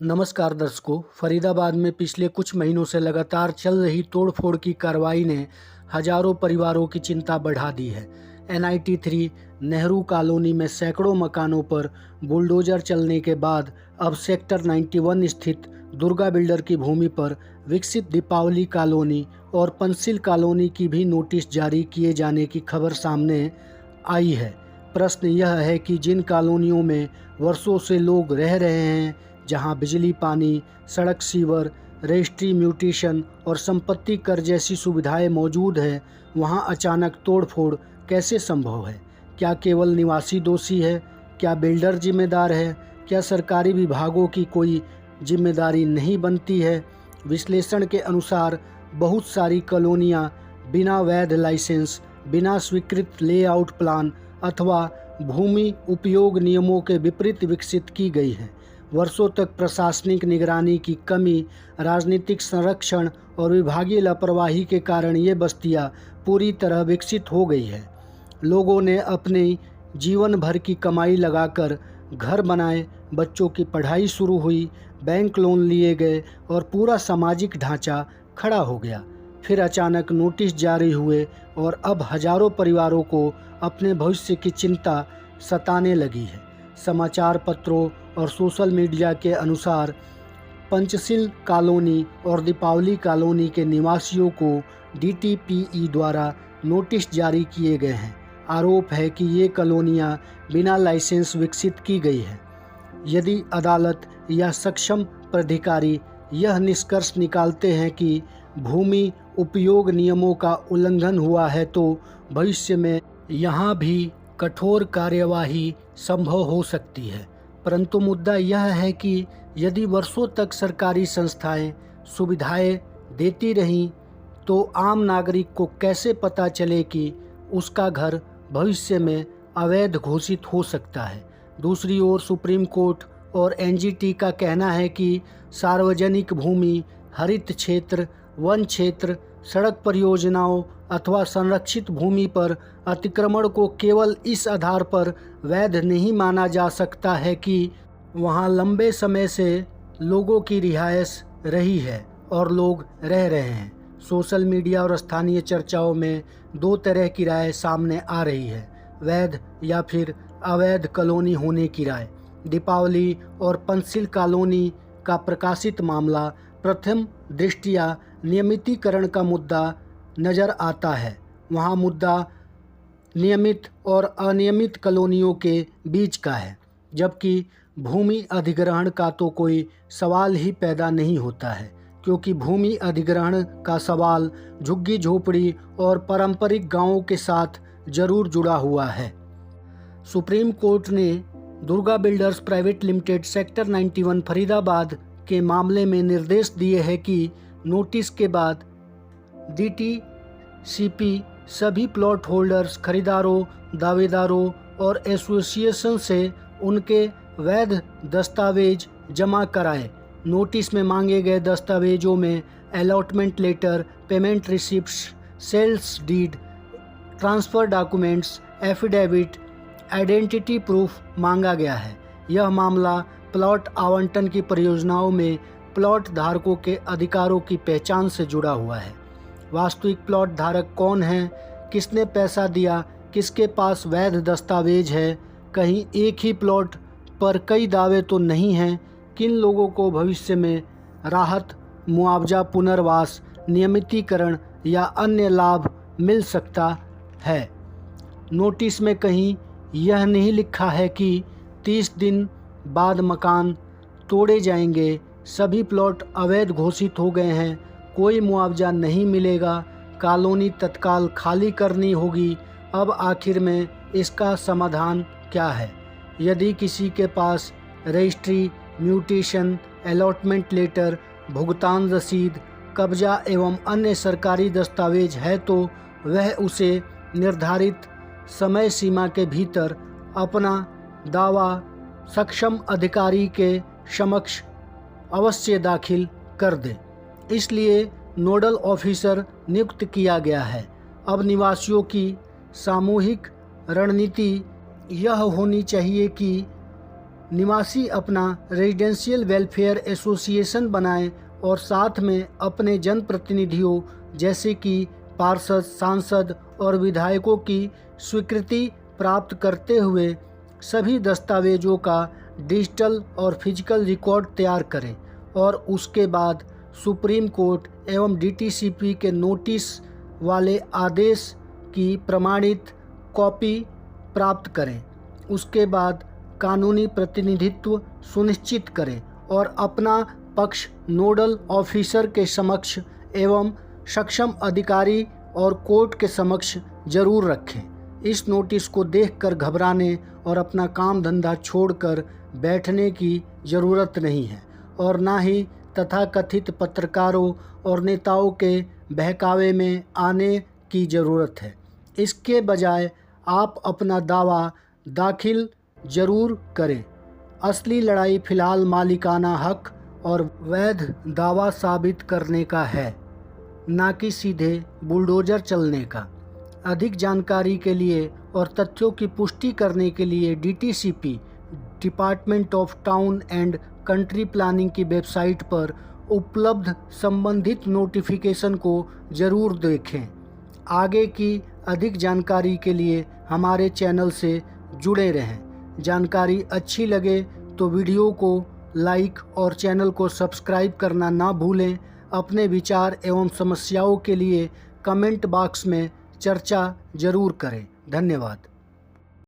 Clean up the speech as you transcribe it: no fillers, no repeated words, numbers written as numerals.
नमस्कार दर्शकों, फरीदाबाद में पिछले कुछ महीनों से लगातार चल रही तोड़फोड़ की कार्रवाई ने हजारों परिवारों की चिंता बढ़ा दी है। NIT 3 नेहरू कॉलोनी में सैकड़ों मकानों पर बुलडोजर चलने के बाद अब सेक्टर 91 स्थित दुर्गा बिल्डर की भूमि पर विकसित दीपावली कॉलोनी और पंसिल कॉलोनी की भी नोटिस जारी किए जाने की खबर सामने आई है। प्रश्न यह है कि जिन कॉलोनियों में वर्षों से लोग रह रहे हैं, जहां बिजली, पानी, सड़क, सीवर, रजिस्ट्री, म्यूटेशन और संपत्ति कर जैसी सुविधाएं मौजूद हैं, वहां अचानक तोड़फोड़ कैसे संभव है? क्या केवल निवासी दोषी है? क्या बिल्डर जिम्मेदार है? क्या सरकारी विभागों की कोई जिम्मेदारी नहीं बनती है? विश्लेषण के अनुसार बहुत सारी कॉलोनियां बिना वैध लाइसेंस, बिना स्वीकृत लेआउट प्लान अथवा भूमि उपयोग नियमों के विपरीत विकसित की गई हैं। वर्षों तक प्रशासनिक निगरानी की कमी, राजनीतिक संरक्षण और विभागीय लापरवाही के कारण ये बस्तियां पूरी तरह विकसित हो गई है। लोगों ने अपने जीवन भर की कमाई लगाकर घर बनाए, बच्चों की पढ़ाई शुरू हुई, बैंक लोन लिए गए और पूरा सामाजिक ढांचा खड़ा हो गया। फिर अचानक नोटिस जारी हुए और अब हजारों परिवारों को अपने भविष्य की चिंता सताने लगी है। समाचार पत्रों और सोशल मीडिया के अनुसार पंचशील कॉलोनी और दीपावली कॉलोनी के निवासियों को DTPE द्वारा नोटिस जारी किए गए हैं। आरोप है कि ये कॉलोनियां बिना लाइसेंस विकसित की गई है। यदि अदालत या सक्षम प्राधिकारी यह निष्कर्ष निकालते हैं कि भूमि उपयोग नियमों का उल्लंघन हुआ है, तो भविष्य में यहाँ भी कठोर कार्यवाही संभव हो सकती है। परंतु मुद्दा यह है कि यदि वर्षों तक सरकारी संस्थाएं सुविधाएं देती रहीं, तो आम नागरिक को कैसे पता चले कि उसका घर भविष्य में अवैध घोषित हो सकता है? दूसरी ओर सुप्रीम कोर्ट और NGT का कहना है कि सार्वजनिक भूमि, हरित क्षेत्र, वन क्षेत्र, सड़क परियोजनाओं अथवा संरक्षित भूमि पर अतिक्रमण को केवल इस आधार पर वैध नहीं माना जा सकता है कि वहां लंबे समय से लोगों की रिहायश रही है और लोग रह रहे हैं। सोशल मीडिया और स्थानीय चर्चाओं में दो तरह की राय सामने आ रही है, वैध या फिर अवैध कॉलोनी होने की राय। दीपावली और पंसिल कॉलोनी का प्रकाशित मामला प्रथम दृष्टया नियमितीकरण का मुद्दा नज़र आता है। वहाँ मुद्दा नियमित और अनियमित कॉलोनियों के बीच का है, जबकि भूमि अधिग्रहण का तो कोई सवाल ही पैदा नहीं होता है, क्योंकि भूमि अधिग्रहण का सवाल झुग्गी झोपड़ी और पारंपरिक गांवों के साथ जरूर जुड़ा हुआ है। सुप्रीम कोर्ट ने Durga builders private limited sector 91 Faridabad के मामले में निर्देश दिए हैं कि नोटिस के बाद DTCP सभी प्लॉट होल्डर्स, खरीदारों, दावेदारों और एसोसिएशन से उनके वैध दस्तावेज जमा कराए। नोटिस में मांगे गए दस्तावेजों में allotment letter, payment receipts, sales deed, transfer documents, affidavit, identity proof मांगा गया है। यह मामला प्लॉट आवंटन की परियोजनाओं में प्लॉट धारकों के अधिकारों की पहचान से जुड़ा हुआ है। वास्तविक प्लॉट धारक कौन है, किसने पैसा दिया, किसके पास वैध दस्तावेज है, कहीं एक ही प्लॉट पर कई दावे तो नहीं हैं, किन लोगों को भविष्य में राहत, मुआवजा, पुनर्वास, नियमितीकरण या अन्य लाभ मिल सकता है। नोटिस में कहीं यह नहीं लिखा है कि 30 दिन बाद मकान तोड़े जाएंगे, सभी प्लॉट अवैध घोषित हो गए हैं, कोई मुआवजा नहीं मिलेगा, कॉलोनी तत्काल खाली करनी होगी। अब आखिर में इसका समाधान क्या है? यदि किसी के पास रजिस्ट्री, म्यूटेशन, अलॉटमेंट लेटर, भुगतान रसीद, कब्जा एवं अन्य सरकारी दस्तावेज है, तो वह उसे निर्धारित समय सीमा के भीतर अपना दावा सक्षम अधिकारी के समक्ष अवश्य दाखिल कर दे। इसलिए नोडल ऑफिसर नियुक्त किया गया है। अब निवासियों की सामूहिक रणनीति यह होनी चाहिए कि निवासी अपना रेजिडेंशियल वेलफेयर एसोसिएशन बनाएं और साथ में अपने जनप्रतिनिधियों जैसे कि पार्षद, सांसद और विधायकों की स्वीकृति प्राप्त करते हुए सभी दस्तावेजों का डिजिटल और फिजिकल रिकॉर्ड तैयार करें और उसके बाद सुप्रीम कोर्ट एवं डीटीसीपी के नोटिस वाले आदेश की प्रमाणित कॉपी प्राप्त करें। उसके बाद कानूनी प्रतिनिधित्व सुनिश्चित करें और अपना पक्ष नोडल ऑफिसर के समक्ष एवं सक्षम अधिकारी और कोर्ट के समक्ष जरूर रखें। इस नोटिस को देखकर घबराने और अपना काम धंधा छोड़कर बैठने की ज़रूरत नहीं है और ना ही तथाकथित पत्रकारों और नेताओं के बहकावे में आने की ज़रूरत है। इसके बजाय आप अपना दावा दाखिल ज़रूर करें। असली लड़ाई फ़िलहाल मालिकाना हक और वैध दावा साबित करने का है, ना कि सीधे बुलडोज़र चलने का। अधिक जानकारी के लिए और तथ्यों की पुष्टि करने के लिए DTCP department of town and country planning की वेबसाइट पर उपलब्ध संबंधित नोटिफिकेशन को ज़रूर देखें। आगे की अधिक जानकारी के लिए हमारे चैनल से जुड़े रहें। जानकारी अच्छी लगे तो वीडियो को लाइक और चैनल को सब्सक्राइब करना ना भूलें। अपने विचार एवं समस्याओं के लिए कमेंट बॉक्स में चर्चा जरूर करें। धन्यवाद।